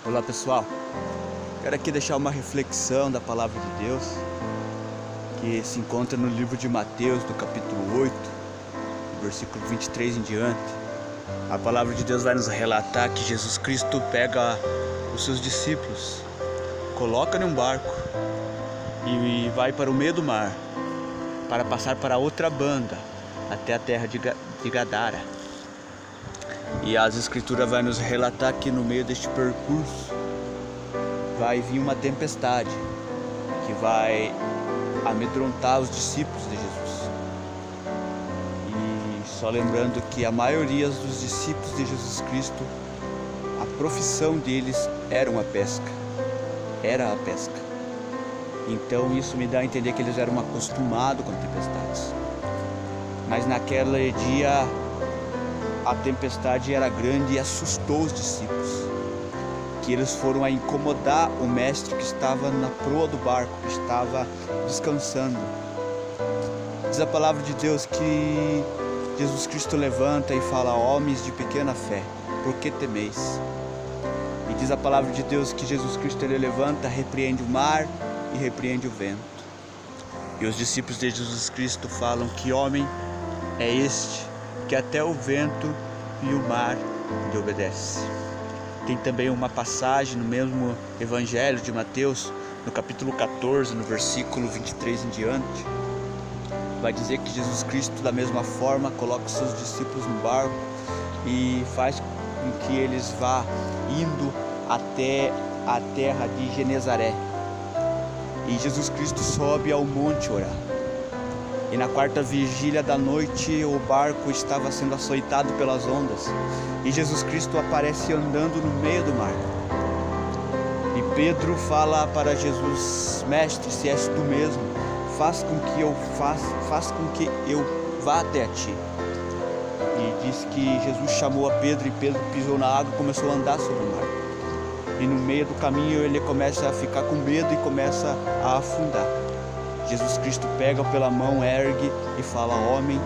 Olá pessoal, quero aqui deixar uma reflexão da Palavra de Deus que se encontra no livro de Mateus, do capítulo 8, versículo 23 em diante. A Palavra de Deus vai nos relatar que Jesus Cristo pega os seus discípulos, coloca em um barco e vai para o meio do mar para passar para outra banda até a terra de Gadara. E as escrituras vai nos relatar que no meio deste percurso vai vir uma tempestade que vai amedrontar os discípulos de Jesus. E só lembrando que a maioria dos discípulos de Jesus Cristo, a profissão deles era a pesca. Então isso me dá a entender que eles eram acostumados com tempestades. Mas naquele dia a tempestade era grande e assustou os discípulos, que eles foram a incomodar o mestre que estava na proa do barco, que estava descansando. Diz a palavra de Deus que Jesus Cristo levanta e fala: homens de pequena fé, por que temeis? E diz a palavra de Deus que Jesus Cristo ele levanta, repreende o mar e repreende o vento. E os discípulos de Jesus Cristo falam: que homem é este que até o vento e o mar lhe obedece? Tem também uma passagem no mesmo Evangelho de Mateus, no capítulo 14, no versículo 23 em diante, vai dizer que Jesus Cristo da mesma forma coloca os seus discípulos no barco e faz com que eles vá indo até a terra de Genezaré. E Jesus Cristo sobe ao monte orar. E na quarta vigília da noite o barco estava sendo açoitado pelas ondas e Jesus Cristo aparece andando no meio do mar. E Pedro fala para Jesus: mestre, se és tu mesmo, faz com que eu vá até a ti. E diz que Jesus chamou a Pedro e Pedro pisou na água e começou a andar sobre o mar. E no meio do caminho ele começa a ficar com medo e começa a afundar. Jesus Cristo pega pela mão, ergue e fala: homem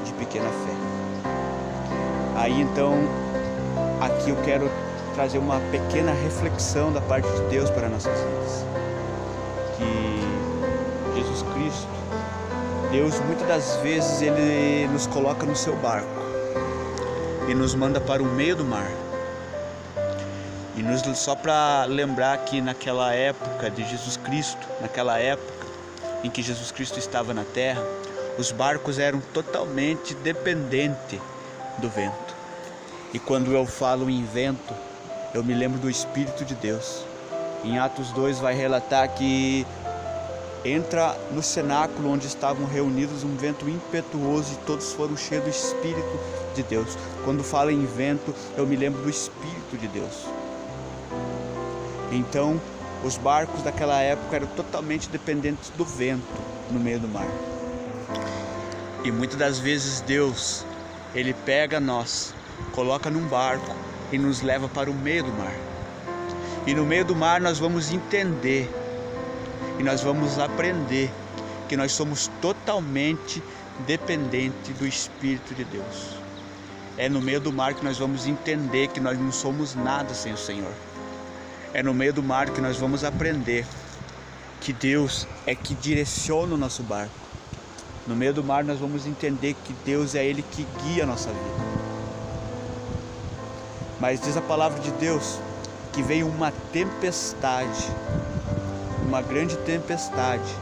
de pequena fé. Aí então, aqui eu quero trazer uma pequena reflexão da parte de Deus para nossas vidas. Que Jesus Cristo, Deus muitas das vezes Ele nos coloca no seu barco e nos manda para o meio do mar. E só para lembrar que naquela época de Jesus Cristo, naquela época em que Jesus Cristo estava na terra, os barcos eram totalmente dependentes do vento. E quando eu falo em vento, eu me lembro do Espírito de Deus. Em Atos 2 vai relatar que entra no cenáculo onde estavam reunidos um vento impetuoso e todos foram cheios do Espírito de Deus. Quando falo em vento, eu me lembro do Espírito de Deus. Então, os barcos daquela época eram totalmente dependentes do vento no meio do mar. E muitas das vezes Deus, Ele pega nós, coloca num barco e nos leva para o meio do mar. E no meio do mar nós vamos entender e nós vamos aprender que nós somos totalmente dependentes do Espírito de Deus. É no meio do mar que nós vamos entender que nós não somos nada sem o Senhor. É no meio do mar que nós vamos aprender que Deus é que direciona o nosso barco. No meio do mar nós vamos entender que Deus é Ele que guia a nossa vida. Mas diz a palavra de Deus que veio uma tempestade, uma grande tempestade.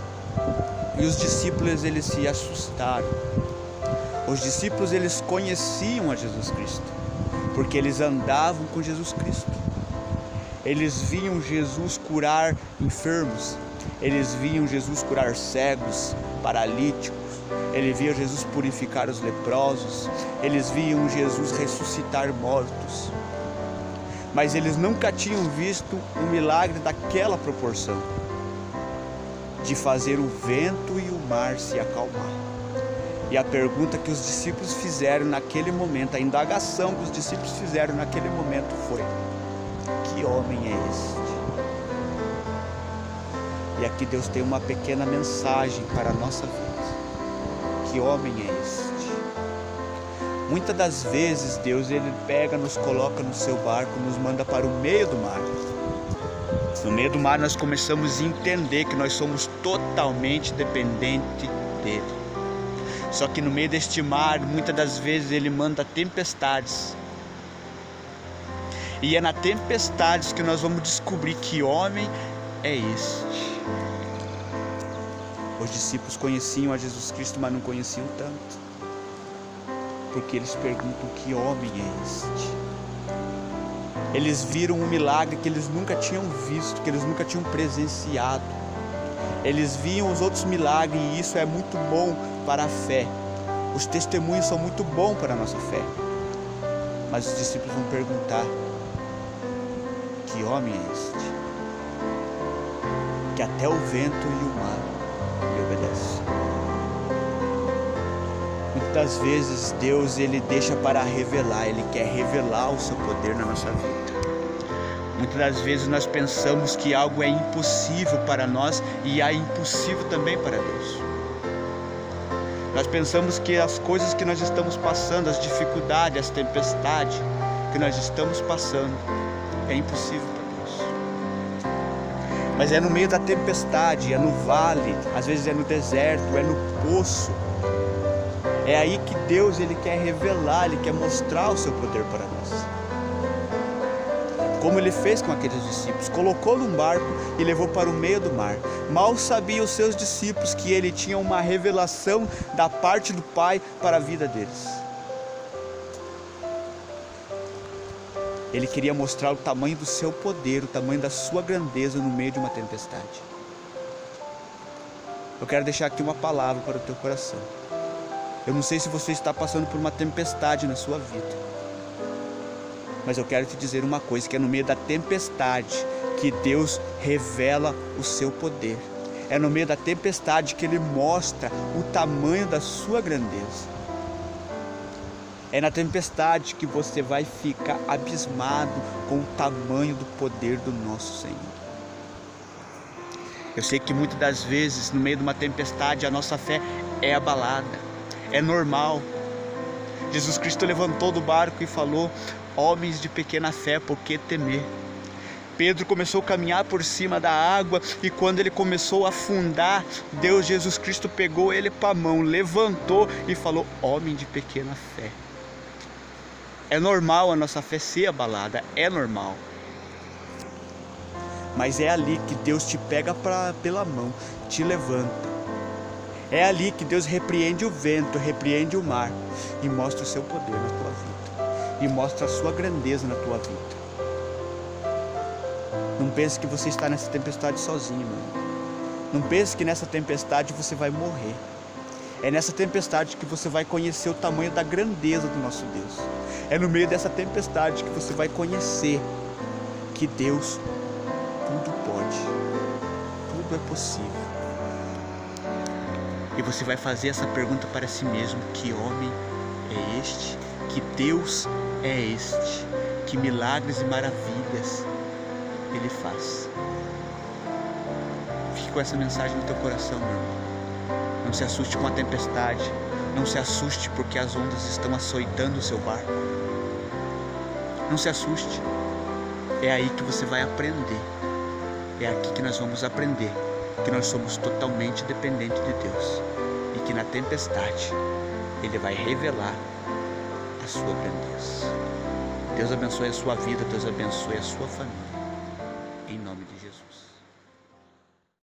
E os discípulos eles se assustaram. Os discípulos eles conheciam a Jesus Cristo, porque eles andavam com Jesus Cristo. Eles viam Jesus curar enfermos, eles viam Jesus curar cegos, paralíticos, eles viam Jesus purificar os leprosos, eles viam Jesus ressuscitar mortos. Mas eles nunca tinham visto um milagre daquela proporção, de fazer o vento e o mar se acalmar. E a pergunta que os discípulos fizeram naquele momento, a indagação que os discípulos fizeram naquele momento foi: que homem é este? E aqui Deus tem uma pequena mensagem para a nossa vida. Que homem é este? Muitas das vezes Deus ele pega, nos coloca no seu barco, nos manda para o meio do mar. No meio do mar nós começamos a entender que nós somos totalmente dependentes dele. Só que no meio deste mar, muitas das vezes ele manda tempestades. E é na tempestades que nós vamos descobrir que homem é este. Os discípulos conheciam a Jesus Cristo, mas não conheciam tanto. Porque eles perguntam: que homem é este? Eles viram um milagre que eles nunca tinham visto, que eles nunca tinham presenciado. Eles viam os outros milagres e isso é muito bom para a fé. Os testemunhos são muito bons para a nossa fé. Mas os discípulos vão perguntar: que homem é este? Que até o vento e o mar lhe obedecem. Muitas vezes Deus ele deixa para revelar, Ele quer revelar o seu poder na nossa vida. Muitas das vezes nós pensamos que algo é impossível para nós e é impossível também para Deus. Nós pensamos que as coisas que nós estamos passando, as dificuldades, as tempestades que nós estamos passando, é impossível para Deus. Mas é no meio da tempestade, é no vale, às vezes é no deserto, é no poço. É aí que Deus ele quer revelar, Ele quer mostrar o seu poder para nós. Como Ele fez com aqueles discípulos, colocou num barco e levou para o meio do mar. Mal sabiam os seus discípulos que Ele tinha uma revelação da parte do Pai para a vida deles. Ele queria mostrar o tamanho do seu poder, o tamanho da sua grandeza no meio de uma tempestade. Eu quero deixar aqui uma palavra para o teu coração. Eu não sei se você está passando por uma tempestade na sua vida, mas eu quero te dizer uma coisa, que é no meio da tempestade que Deus revela o seu poder. É no meio da tempestade que Ele mostra o tamanho da sua grandeza. É na tempestade que você vai ficar abismado com o tamanho do poder do nosso Senhor. Eu sei que muitas das vezes, no meio de uma tempestade, a nossa fé é abalada. É normal. Jesus Cristo levantou do barco e falou: homens de pequena fé, por que temer? Pedro começou a caminhar por cima da água e quando ele começou a afundar, Jesus Cristo pegou ele para a mão, levantou e falou: homem de pequena fé. É normal a nossa fé ser abalada, é normal. Mas é ali que Deus te pega pela mão, te levanta. É ali que Deus repreende o vento, repreende o mar e mostra o seu poder na tua vida. E mostra a sua grandeza na tua vida. Não pense que você está nessa tempestade sozinho, mano. Não pense que nessa tempestade você vai morrer. É nessa tempestade que você vai conhecer o tamanho da grandeza do nosso Deus. É no meio dessa tempestade que você vai conhecer que Deus tudo pode, tudo é possível. E você vai fazer essa pergunta para si mesmo: que homem é este? Que Deus é este? Que milagres e maravilhas Ele faz? Fique com essa mensagem no teu coração, meu irmão. Não se assuste com a tempestade. Não se assuste porque as ondas estão açoitando o seu barco. Não se assuste. É aí que você vai aprender. É aqui que nós vamos aprender que nós somos totalmente dependentes de Deus e que na tempestade Ele vai revelar a sua grandeza. Deus abençoe a sua vida, Deus abençoe a sua família, em nome de Jesus.